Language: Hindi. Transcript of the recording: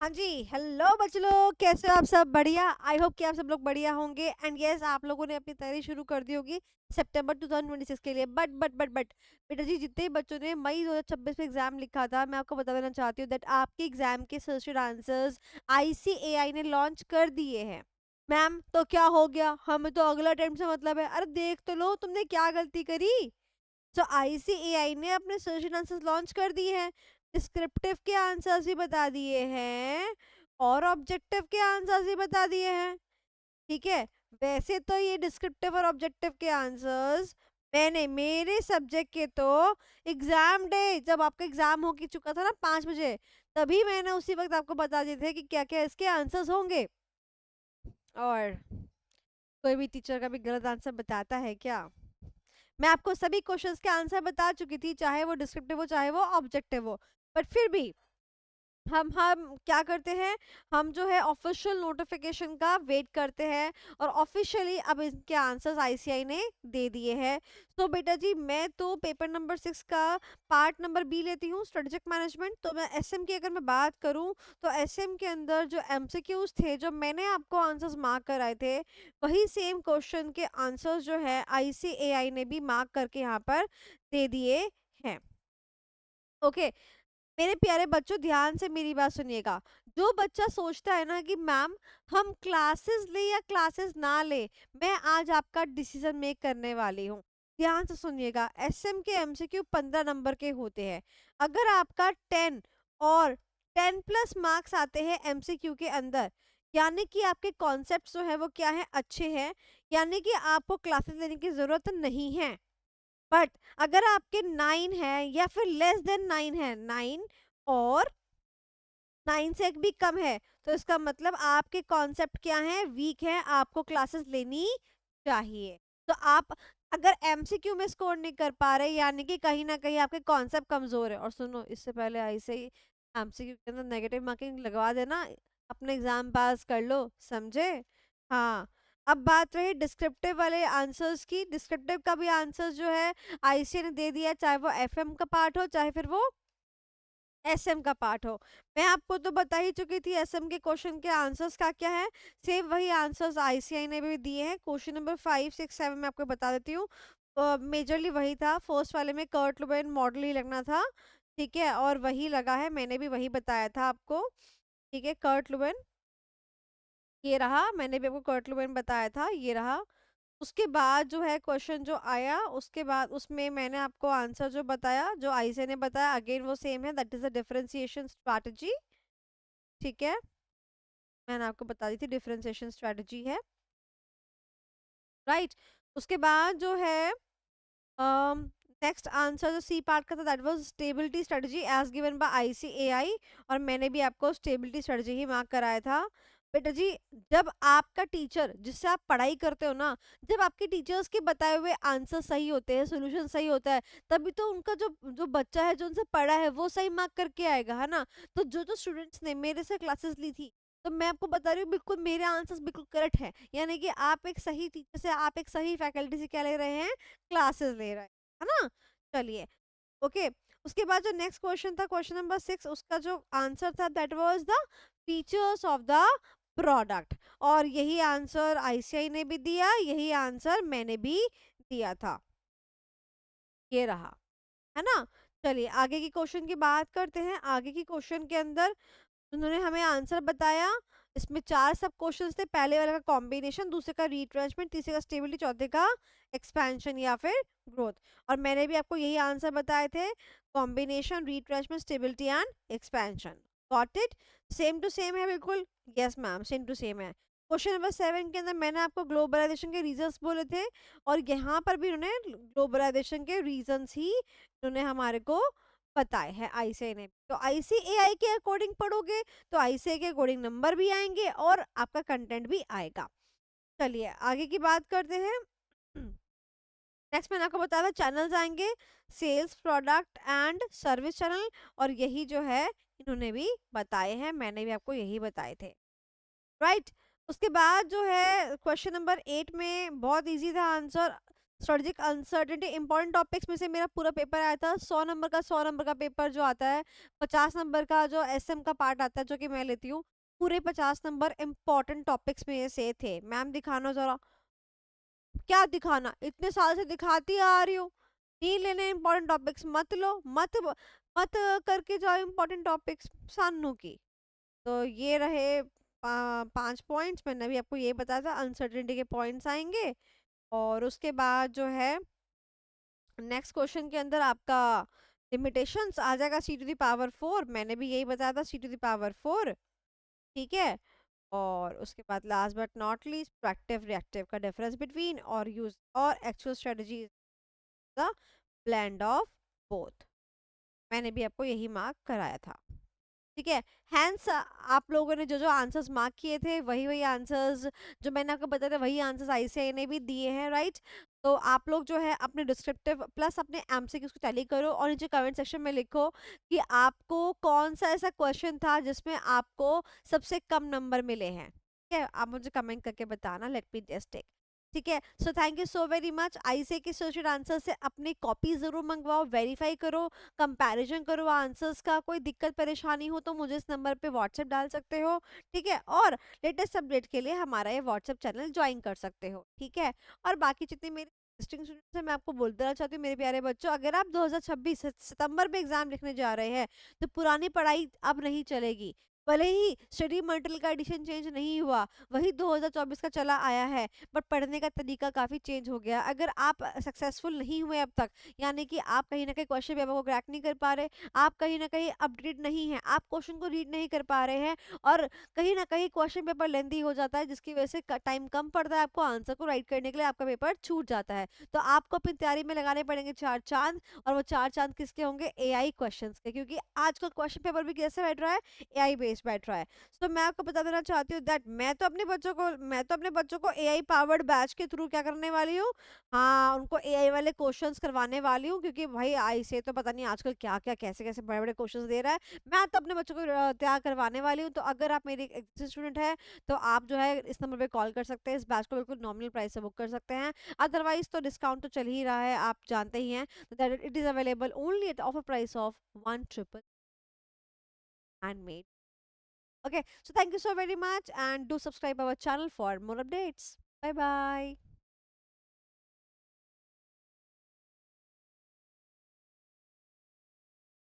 हाँ जी, हेलो बच्चों लोग, कैसे हो आप सब? बढ़िया। आई होप कि आप सब लोग बढ़िया होंगे एंड यस आप लोगों ने अपनी तैयारी शुरू कर दी होगी सितंबर 2026 के लिए। बट बेटा जी, जितने भी बच्चों ने मई 2026 में एग्जाम लिखा था, मैं आपको बता देना चाहती हूँ दैट आपके एग्जाम के सजेस्टेड आंसर्स आईसीएआई ने लॉन्च कर दिए हैं। मैम तो क्या हो गया, हमें तो अगला अटेम्प्ट से मतलब है। अरे देख तो लो तुमने क्या गलती करी। सो आईसीएआई ने अपने सजेशन आंसर्स लॉन्च कर दिए हैं। डिस्क्रिप्टिव के आंसर्स भी बता दिए हैं और ऑब्जेक्टिव के आंसर्स भी बता दिए हैं। ठीक है। वैसे तो ये डिस्क्रिप्टिव और ऑब्जेक्टिव के आंसर्स मैंने मेरे सब्जेक्ट के तो एग्जाम डे, जब आपका एग्जाम हो की चुका था ना 5 बजे, तभी मैंने उसी वक्त आपको बता दिए थे कि क्या क्या इसके आंसर्स होंगे। और कोई भी टीचर का भी गलत आंसर बताता है क्या? मैं आपको सभी क्वेश्चंस के आंसर बता चुकी थी, चाहे वो डिस्क्रिप्टिव हो चाहे वो ऑब्जेक्टिव हो। बट फिर भी हम क्या करते हैं, हम जो है ऑफिशियल नोटिफिकेशन का वेट करते हैं और ऑफिशियली अब इनके आंसर्स आईसीआई ने दे दिए हैं। तो बेटा जी, मैं तो पेपर नंबर 6 का पार्ट नंबर बी लेती हूँ, स्ट्रेटेजिक मैनेजमेंट। तो मैं एसएम की अगर मैं बात करूँ, तो एसएम के अंदर जो एमसीक्यूज थे, जो मैंने आपको आंसर्स मार्क कराए थे, वही सेम क्वेश्चन के आंसर्स जो है आईसीएआई ने भी मार्क करके यहाँ पर दे दिए हैं। ओके। मेरे प्यारे बच्चों, ध्यान से मेरी बात सुनिएगा। जो बच्चा सोचता है ना कि मैम हम क्लासेस ले या क्लासेस ना ले, मैं आज आपका डिसीजन मेक करने वाली हूँ। ध्यान से सुनिएगा, एसएम के एमसीक्यू 15 नंबर के होते हैं। अगर आपका 10 और 10+ मार्क्स आते हैं एमसीक्यू के अंदर, यानी कि आपके कॉन्सेप्ट जो है वो क्या है, अच्छे हैं, यानी कि आपको क्लासेस लेने की जरूरत नहीं है। बट अगर आपके 9 है या फिर लेस देन 9 है, 9 और 9 से एक भी कम है, तो इसका मतलब आपके कॉन्सेप्ट क्या है, वीक है, आपको क्लासेस लेनी चाहिए। तो आप अगर एमसीक्यू में स्कोर नहीं कर पा रहे, यानी कि कहीं ना कहीं आपके कॉन्सेप्ट कमजोर है। और सुनो, इससे पहले ऐसे ही एमसीक्यू के अंदर नेगेटिव मार्किंग लगवा देना, अपने एग्जाम पास कर लो, समझे? हाँ। अब बात रही डिस्क्रिप्टिव वाले आंसर्स की। डिस्क्रिप्टिव का भी आंसर्स जो है आईसीए ने दे दिया, चाहे वो एफएम का पार्ट हो चाहे फिर वो एसएम का पार्ट हो। मैं आपको तो बता ही चुकी थी एसएम के क्वेश्चन के आंसर्स का क्या है। सेम वही आंसर्स आईसीआई ने भी दिए हैं। क्वेश्चन नंबर 5, 6, 7 मैं आपको बता देती हूँ। मेजरली वही था, फर्स्ट वाले में कर्ट लुबेन मॉडल ही लगना था। ठीक है, और वही लगा है, मैंने भी वही बताया था आपको। ठीक है, कर्ट लुबेन ये रहा, मैंने भी आपको कर्ट लुबेन बताया था, ये रहा। उसके बाद जो है क्वेश्चन जो आया, उसके बाद उसमें मैंने आपको आंसर जो बताया, जो आईसीआई ने बताया, अगेन वो सेम है, that is a differentiation strategy. ठीक है, मैंने आपको बता दी थी डिफरेंशिएशन स्ट्रेटजी है, राइट। उसके बाद जो है नेक्स्ट आंसर जो सी पार्ट का था, that was stability strategy as given by ICAI. और मैंने भी आपको स्टेबिलिटी स्ट्रेटजी ही मार्क कराया था। बेटा जी, जब आपका टीचर जिससे आप पढ़ाई करते हो ना, जब आपके टीचर्स के बताए हुए आंसर सही होते हैं, सोल्यूशन सही होता है, तभी तो उनका जो जो बच्चा है जो उनसे पढ़ा है वो सही मार्क करके आएगा, है ना। तो जो जो स्टूडेंट्स ने मेरे से क्लासेस ली थी, तो मैं आपको बता रही हूँ बिल्कुल मेरे आंसर्स बिल्कुल करेक्ट है, यानी कि आप एक सही टीचर से, आप एक सही फैकल्टी से क्या ले रहे हैं, क्लासेस ले रहे हैं, है ना। चलिए, ओके। उसके बाद जो नेक्स्ट क्वेश्चन था, क्वेश्चन नंबर 6, उसका जो आंसर था that was the features of the product. और यही आंसर आईसीआई ने भी दिया, यही आंसर मैंने भी दिया था, ये रहा, है ना। चलिए आगे की क्वेश्चन की बात करते हैं। आगे की क्वेश्चन के अंदर उन्होंने हमें आंसर बताया। इसमें 4 सब क्वेश्चंस थे, पहले वाले का कॉम्बिनेशन, दूसरे का रिट्रेंचमेंट, तीसरे का स्टेबिलिटी, चौथे का एक्सपेंशन या फिर ग्रोथ। और मैंने भी आपको यही आंसर बताए थे, combination, retrenchment, stability and expansion. Got it? Same to same है बिल्कुल। Yes ma'am, same to same है। क्वेश्चन नंबर 7 के अंदर मैंने आपको ग्लोबलाइजेशन के रीजंस बोले थे, और यहाँ पर भी उन्होंने ग्लोबलाइजेशन के रीजंस ही उन्होंने हमारे को बताए हैं आईसीएआई ने। तो आईसीएआई के अकॉर्डिंग पढ़ोगे तो आईसीएआई के अकॉर्डिंग नंबर भी आएंगे और आपका कंटेंट भी आएगा। चलिए आगे की बात करते हैं। नेक्स्ट मैंने आपको बताया था चैनल्स आएंगे, sales, product and service channel. और यही जो है इन्होंने भी बताए हैं, मैंने भी आपको यही बताए थे, राइट। उसके बाद जो है क्वेश्चन नंबर 8 में बहुत इजी था answer. Strategic uncertainty important topics में से मेरा पूरा पेपर आया था 100 नंबर का, 100 नंबर का पेपर जो आता है, 50 नंबर का जो एसएम का पार्ट आता है जो कि मैं लेती हूँ, पूरे 50 नंबर इंपॉर्टेंट टॉपिक्स में से थे। मैम दिखाना जरा, क्या दिखाना, इतने साल से दिखाती आ रही हूँ, नहीं लेने इंपॉर्टेंट टॉपिक्स मत लो, मत करके जाओ इंपॉर्टेंट टॉपिक्स सानू की। तो ये रहे 5 पॉइंट्स, मैंने अभी आपको ये बताया था अनसर्टेनिटी के पॉइंट्स आएंगे। और उसके बाद जो है नेक्स्ट क्वेश्चन के अंदर आपका लिमिटेशंस आ जाएगा सी टू द पावर 4, मैंने भी यही बताया था सी टू द पावर 4। ठीक है। और उसके बाद last but not least proactive reactive का डिफरेंस बिटवीन और यूज और actual strategy the blend of both, मैंने भी आपको यही मार्क कराया था। ठीक है। हैंस आप लोगों ने जो जो आंसर्स मार्क किए थे वही वही आंसर्स जो मैंने आपको बताया था वही आंसर्स आईसीआई ने भी दिए हैं, राइट। तो आप लोग जो है अपने डिस्क्रिप्टिव प्लस अपने एमसीक्यूज को टैली करो और नीचे कमेंट सेक्शन में लिखो कि आपको कौन सा ऐसा क्वेश्चन था जिसमें आपको सबसे कम नंबर मिले हैं। ठीक है, आप मुझे कमेंट करके बताना, लेट मी जस्ट टेक। ठीक है, so thank you so very much. ICA के सर्टेड आंसर से अपनी कॉपी जरूर मंगवाओ, वेरीफाई करो, कंपैरिजन करो आंसर्स का। कोई दिक्कत परेशानी हो तो मुझे इस नंबर पे व्हाट्सएप डाल सकते हो। ठीक है, और लेटेस्ट अपडेट के लिए हमारा ये व्हाट्सएप चैनल ज्वाइन कर सकते हो। ठीक है, और बाकी जितनी मेरी एग्जिस्टिंग स्टूडेंट्स हैं मैं आपको बोल देना चाहती हूँ मेरे प्यारे बच्चों, अगर आप 2026 सितंबर में एग्जाम लिखने जा रहे हैं तो पुरानी पढ़ाई अब नहीं चलेगी। भले ही स्टडी मटेरियल का एडिशन चेंज नहीं हुआ, वही 2024 का चला आया है, बट पढ़ने का तरीका काफी चेंज हो गया। अगर आप सक्सेसफुल नहीं हुए अब तक, यानी कि आप कहीं ना कहीं क्वेश्चन पेपर को क्रैक नहीं कर पा रहे, आप कहीं ना कहीं अपडेट नहीं है, आप क्वेश्चन को रीड नहीं कर पा रहे हैं, और कहीं ना कहीं क्वेश्चन पेपर लेंदी हो जाता है जिसकी वजह से टाइम कम पड़ता है आपको आंसर को राइट करने के लिए, आपका पेपर छूट जाता है। तो आपको अपनी तैयारी में लगाने पड़ेंगे 4 चांद, और वो 4 चांद किसके होंगे? एआई क्वेश्चंस के, क्योंकि आजकल क्वेश्चन पेपर भी कैसे बैठ रहा है? एआई बेस्ड बैठ रहा है। तो मैं आपको बता देना चाहती हूँ दैट मैं तो अपने बच्चों को एआई पावर्ड बैच के थ्रू क्या करने वाली हूँ, हाँ उनको एआई वाले क्वेश्चंस करवाने वाली हूँ, क्योंकि भाई आई से तो पता नहीं आजकल क्या क्या कैसे कैसे बड़े बड़े क्वेश्चंस दे रहा है। मैं तो अपने बच्चों को तैयार करवाने वाली हूँ। तो अगर आप मेरी स्टूडेंट है तो आप जो है इस नंबर पे कॉल कर सकते हैं, इस बैच को बिल्कुल नॉमिनल प्राइस से बुक कर सकते हैं। अदरवाइज तो डिस्काउंट तो चल ही रहा है, आप जानते ही हैं that it is available only at offer price of 1 triple handmade. Okay, so thank you so very much and do subscribe our channel for more updates. Bye bye.